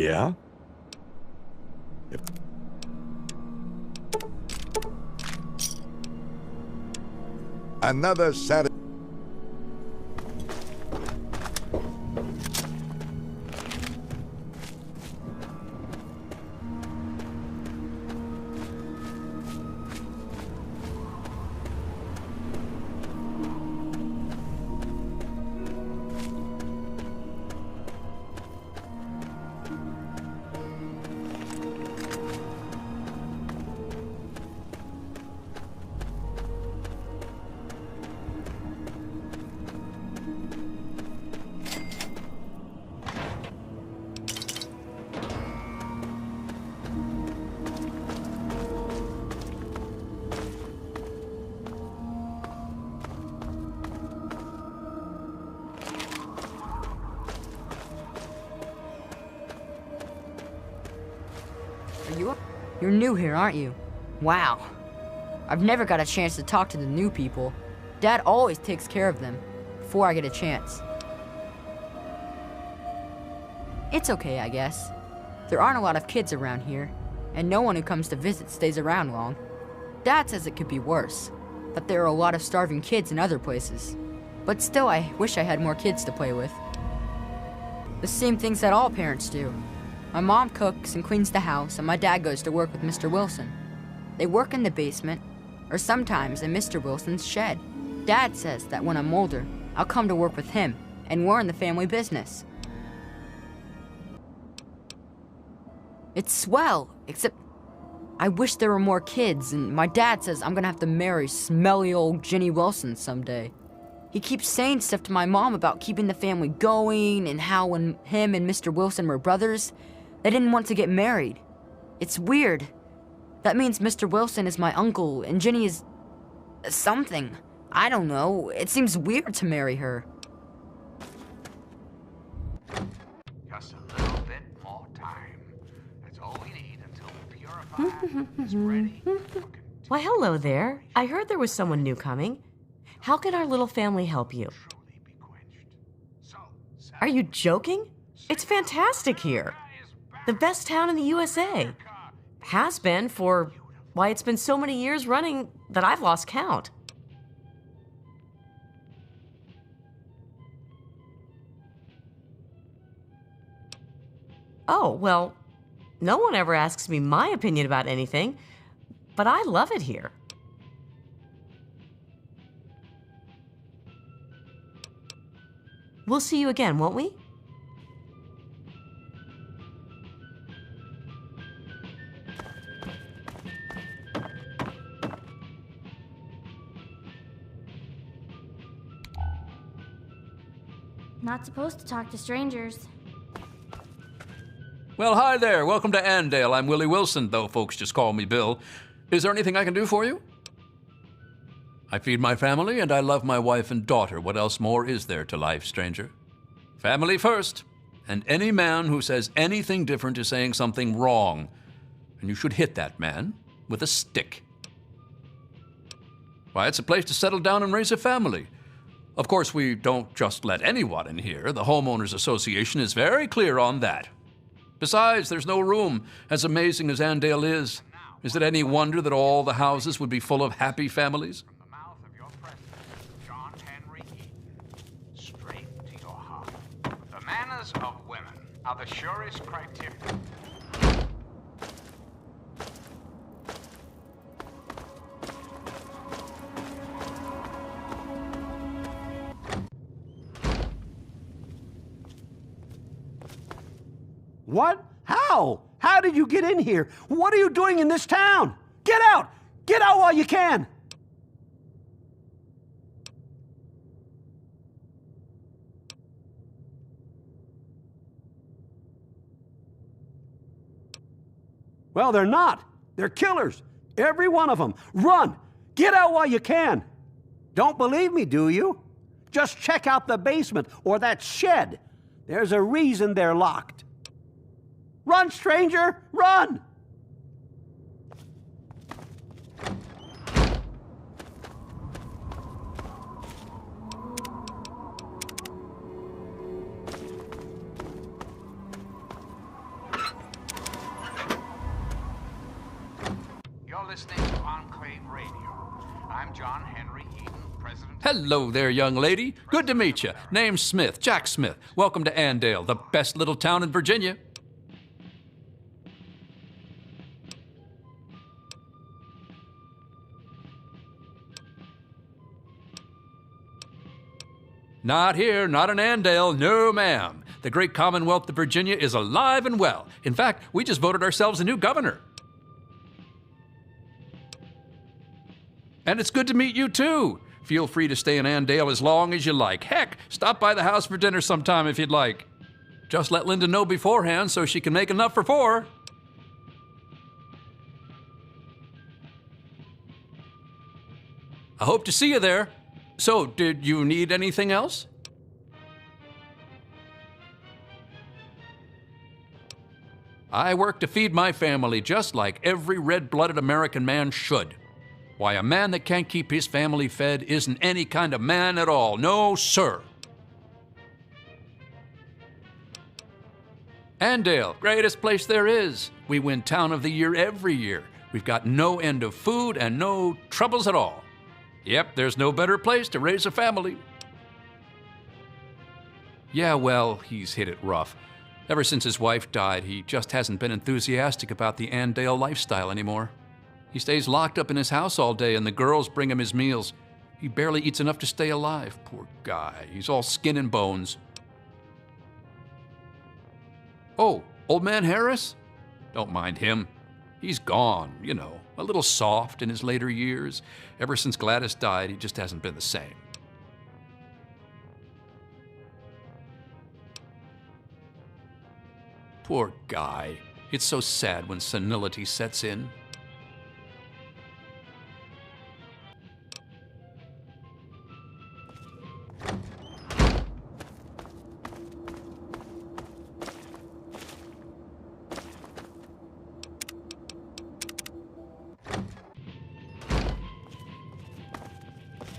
Yeah? Another Saturday. You're new here, aren't you? Wow. I've never got a chance to talk to the new people. Dad always takes care of them before I get a chance. It's okay, I guess. There aren't a lot of kids around here, and no one who comes to visit stays around long. Dad says it could be worse, that there are a lot of starving kids in other places. But still, I wish I had more kids to play with. The same things that all parents do. My mom cooks and cleans the house, and my dad goes to work with Mr. Wilson. They work in the basement, or sometimes in Mr. Wilson's shed. Dad says that when I'm older, I'll come to work with him and learn the family business. It's swell, except I wish there were more kids, and my dad says I'm gonna have to marry smelly old Ginny Wilson someday. He keeps saying stuff to my mom about keeping the family going, and how when him and Mr. Wilson were brothers, they didn't want to get married. It's weird. That means Mr. Wilson is my uncle, and Ginny is something. I don't know. It seems weird to marry her. Just a little bit more time. That's all we need until the purifier is ready. Why, hello there. I heard there was someone new coming. How can our little family help you? Are you joking? It's fantastic here. The best town in the USA. Has been for, why, it's been so many years running that I've lost count. Oh, well, no one ever asks me my opinion about anything, but I love it here. We'll see you again, won't we? Not supposed to talk to strangers. Well, hi there. Welcome to Andale. I'm Willie Wilson, though folks just call me Bill. Is there anything I can do for you? I feed my family, and I love my wife and daughter. What else more is there to life, stranger? Family first. And any man who says anything different is saying something wrong. And you should hit that man with a stick. Why, it's a place to settle down and raise a family. Of course, we don't just let anyone in here. The Homeowners Association is very clear on that. Besides, there's no room, as amazing as Andale is. Is it any wonder that all the houses would be full of happy families? From the mouth of your president, John Henry Eaton, straight to your heart. The manners of women are the surest criteria. What? How? How did you get in here? What are you doing in this town? Get out! Get out while you can! Well, they're not. They're killers. Every one of them. Run! Get out while you can! Don't believe me, do you? Just check out the basement or that shed. There's a reason they're locked. Run, stranger! Run! You're listening to Enclave Radio. I'm John Henry Eaton, President. Hello there, young lady. Good to meet you. Name's Smith, Jack Smith. Welcome to Andale, the best little town in Virginia. Not here, not in Andale, no ma'am. The great Commonwealth of Virginia is alive and well. In fact, we just voted ourselves a new governor. And it's good to meet you too. Feel free to stay in Andale as long as you like. Heck, stop by the house for dinner sometime if you'd like. Just let Linda know beforehand so she can make enough for 4. I hope to see you there. So, did you need anything else? I work to feed my family just like every red-blooded American man should. Why, a man that can't keep his family fed isn't any kind of man at all. No, sir. Andale, greatest place there is. We win Town of the Year every year. We've got no end of food and no troubles at all. Yep, there's no better place to raise a family. Yeah, well, he's hit it rough. Ever since his wife died, he just hasn't been enthusiastic about the Andale lifestyle anymore. He stays locked up in his house all day and the girls bring him his meals. He barely eats enough to stay alive. Poor guy. He's all skin and bones. Oh, old man Harris? Don't mind him. He's gone, you know, a little soft in his later years. Ever since Gladys died, he just hasn't been the same. Poor guy. It's so sad when senility sets in.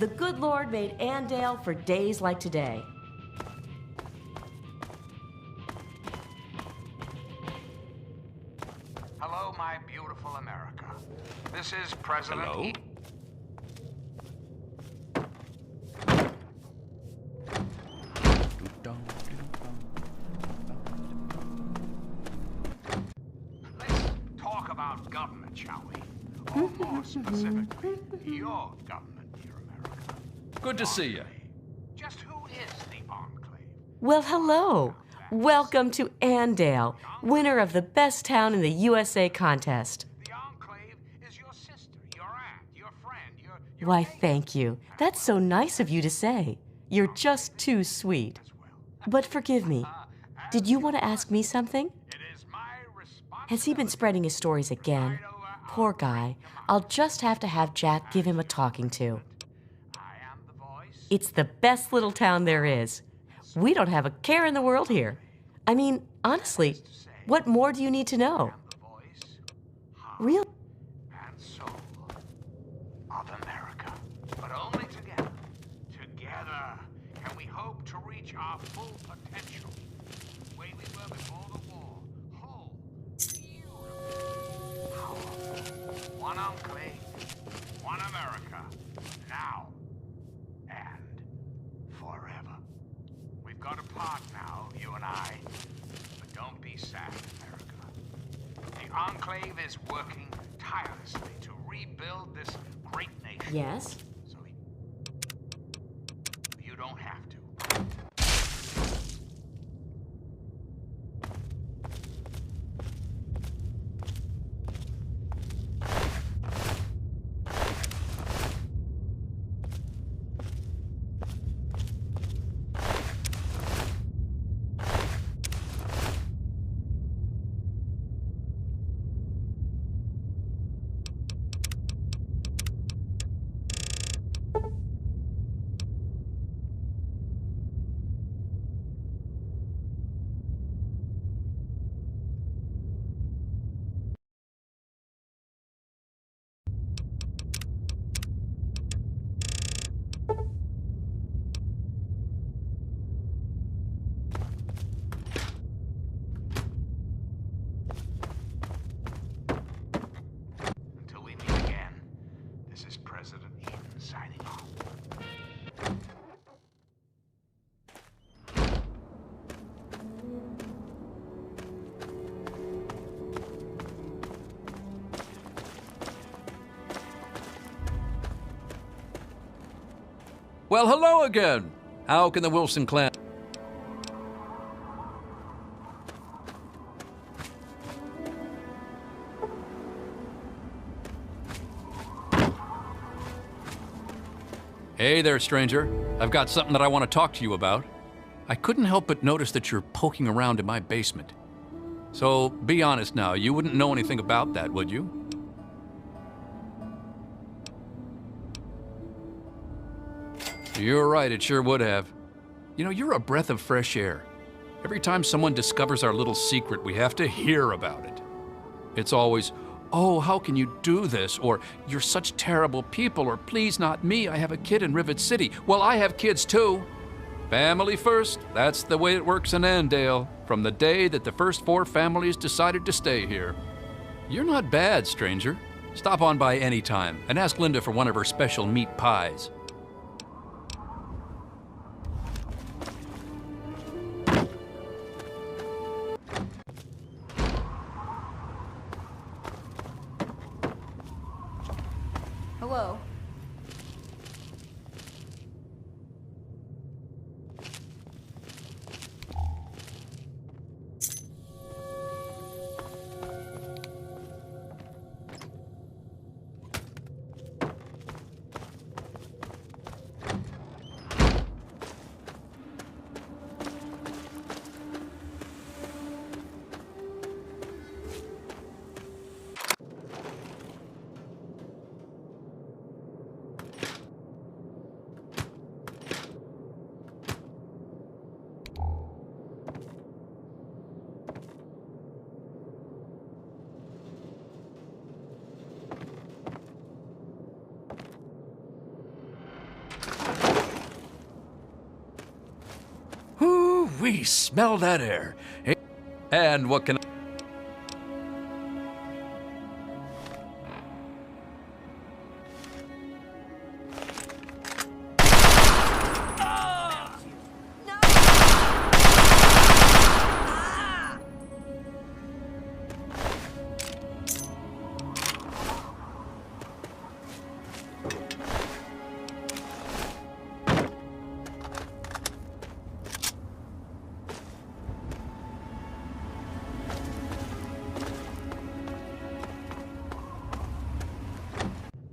The good Lord made Andale for days like today. Hello, my beautiful America. This is President Hello? Eaton. Let's talk about government, shall we? Or more specifically, your government, dear America. Good to see you. Just who is the Enclave? Well, hello. Welcome to Andale, winner of the best town in the USA contest. The Enclave is your sister, your aunt, your friend, your Why, neighbor thank you. That's so nice of you to say. You're just too sweet. as well. But forgive me. Did you want to ask me something? It is my responsibility. Has he been spreading his stories again? Poor guy. I'll just have to have Jack give him a talking to. I am the voice. It's the best little town there is. We don't have a care in the world here. I mean, honestly, what more do you need to know? The voice, Real. and soul of America. But only together. Together can we hope to reach our full potential. The way we were before the war. Whole, beautiful, powerful. One Enclave, one America. Now and forever. We've got a part now, you and I. But don't be sad, America. The Enclave is working tirelessly to rebuild this great nation. Yes? So you don't have to. Well, hello again. How can the Wilson clan... Hey there, stranger. I've got something that I want to talk to you about. I couldn't help but notice that you're poking around in my basement. So, be honest now, you wouldn't know anything about that, would you? You're right, it sure would have. You know, you're a breath of fresh air. Every time someone discovers our little secret, we have to hear about it. It's always, oh, how can you do this? Or, you're such terrible people, or please not me, I have a kid in Rivet City. Well, I have kids too. Family first, that's the way it works in Andale, from the day that the first 4 families decided to stay here. You're not bad, stranger. Stop on by any time and ask Linda for one of her special meat pies. Hello. We smell that air. And what can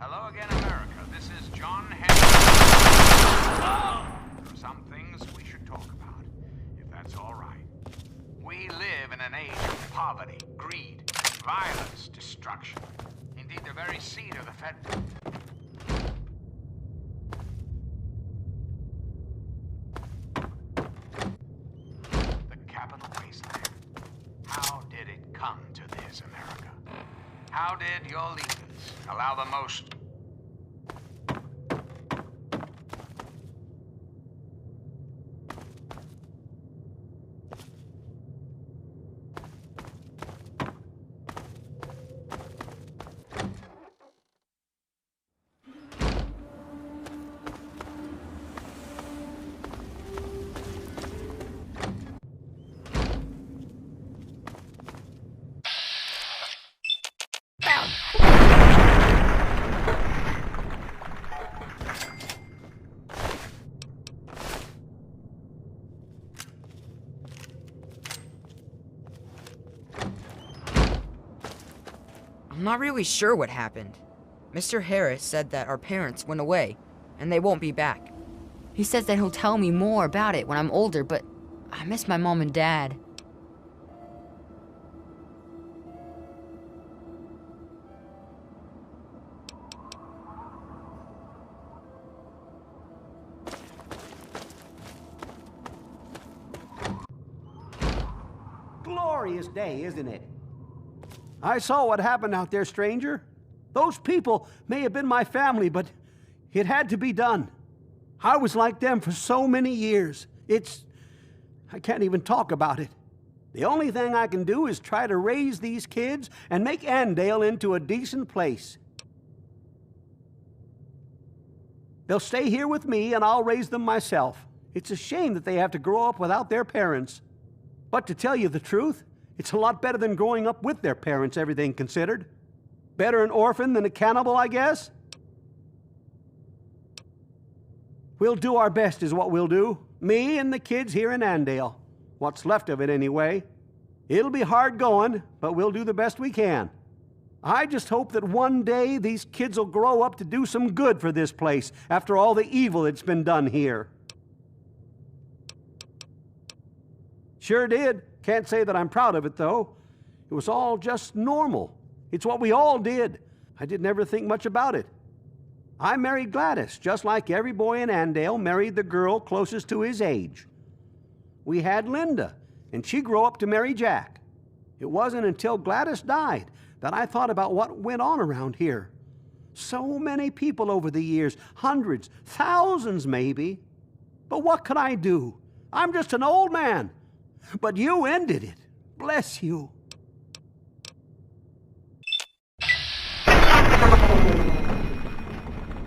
Hello again, America. This is John Henry. There are some things we should talk about, if that's all right. We live in an age of poverty, greed, violence, destruction. Indeed, the very seed of the Fed... The capital wasteland. How did it come to this, America? How did your leaders allow the most... I'm not really sure what happened. Mr. Harris said that our parents went away, and they won't be back. He says that he'll tell me more about it when I'm older, but I miss my mom and dad. Glorious day, isn't it? I saw what happened out there, stranger. Those people may have been my family, but it had to be done. I was like them for so many years. I can't even talk about it. The only thing I can do is try to raise these kids and make Andale into a decent place. They'll stay here with me, and I'll raise them myself. It's a shame that they have to grow up without their parents. But to tell you the truth, it's a lot better than growing up with their parents, everything considered. Better an orphan than a cannibal, I guess. We'll do our best is what we'll do. Me and the kids here in Andale. What's left of it anyway. It'll be hard going, but we'll do the best we can. I just hope that one day these kids will grow up to do some good for this place after all the evil that's been done here. Sure did. Can't say that I'm proud of it, though. It was all just normal. It's what we all did. I didn't ever think much about it. I married Gladys, just like every boy in Andale married the girl closest to his age. We had Linda, and she grew up to marry Jack. It wasn't until Gladys died that I thought about what went on around here. So many people over the years, hundreds, thousands maybe. But what could I do? I'm just an old man. But you ended it. Bless you.